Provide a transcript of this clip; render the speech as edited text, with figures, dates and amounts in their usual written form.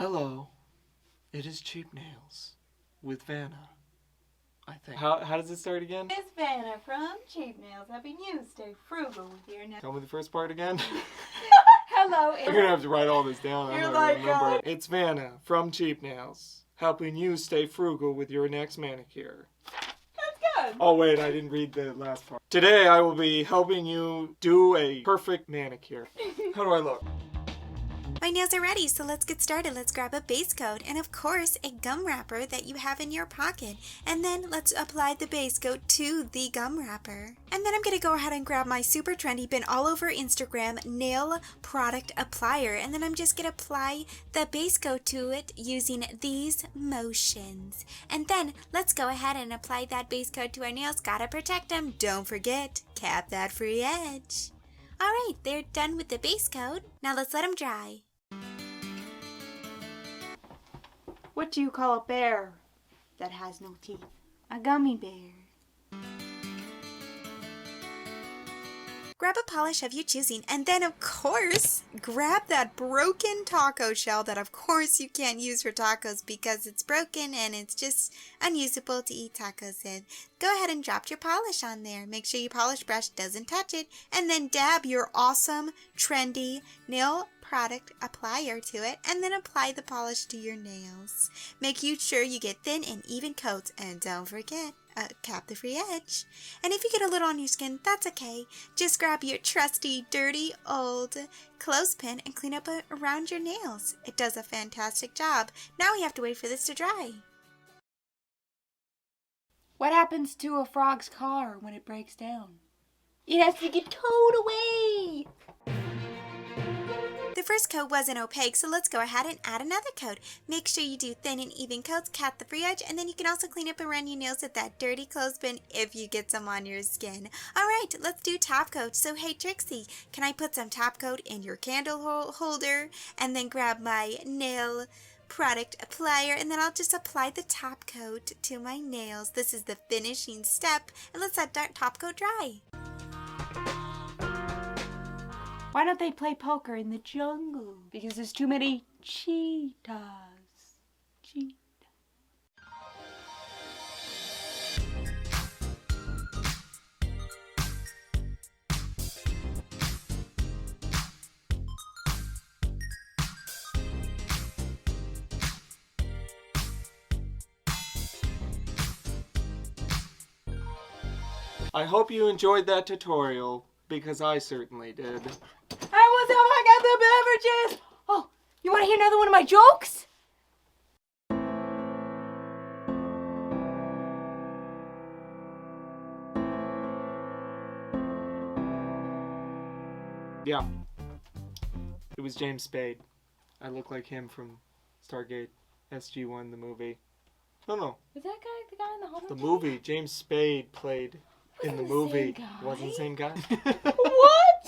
Hello, it is Cheap Nails with Vanna, I think. How does it start again? It's Vanna from Cheap Nails, helping you stay frugal with your nails. Tell me the first part again. Hello, I'm gonna have to write all this down. You're I'm like, gonna remember. It's Vanna from Cheap Nails, helping you stay frugal with your next manicure. That's good. Oh wait, I didn't read the last part. Today I will be helping you do a perfect manicure. How do I look? My nails are ready, so let's get started. Let's grab a base coat and of course a gum wrapper that you have in your pocket. And then let's apply the base coat to the gum wrapper. And then I'm going to go ahead and grab my super trendy, been all over Instagram nail product applier. And then I'm just going to apply the base coat to it using these motions. And then let's go ahead and apply that base coat to our nails. Gotta protect them. Don't forget, cap that free edge. Alright, they're done with the base coat. Now let's let them dry. What do you call a bear that has no teeth? A gummy bear. Grab a polish of your choosing, and then of course, grab that broken taco shell that of course you can't use for tacos because it's broken and it's just unusable to eat tacos in. Go ahead and drop your polish on there. Make sure your polish brush doesn't touch it, and then dab your awesome, trendy nail product applier to it, and then apply the polish to your nails. Make sure you get thin and even coats, and don't forget, cap the free edge. And if you get a little on your skin, that's okay. Just grab your trusty, dirty, old clothespin and clean up around your nails. It does a fantastic job. Now we have to wait for this to dry. What happens to a frog's car when it breaks down? It has to get towed away. The first coat wasn't opaque, so let's go ahead and add another coat. Make sure you do thin and even coats, cap the free edge, and then you can also clean up around your nails with that dirty clothespin if you get some on your skin. Alright, let's do top coat. So hey Trixie, can I put some top coat in your candle holder and then grab my nail product applier, and then I'll just apply the top coat to my nails. This is the finishing step, and let's let that top coat dry. Why don't they play poker in the jungle? Because there's too many cheetahs. Cheetahs. I hope you enjoyed that tutorial, because I certainly did. I got the beverages. Oh, you want to hear another one of my jokes? Yeah. It was James Spade. I look like him from Stargate SG-1, the movie. No. Was that guy the guy in the Homer? The movie James Spade played in the movie. Same guy? Wasn't the same guy? What?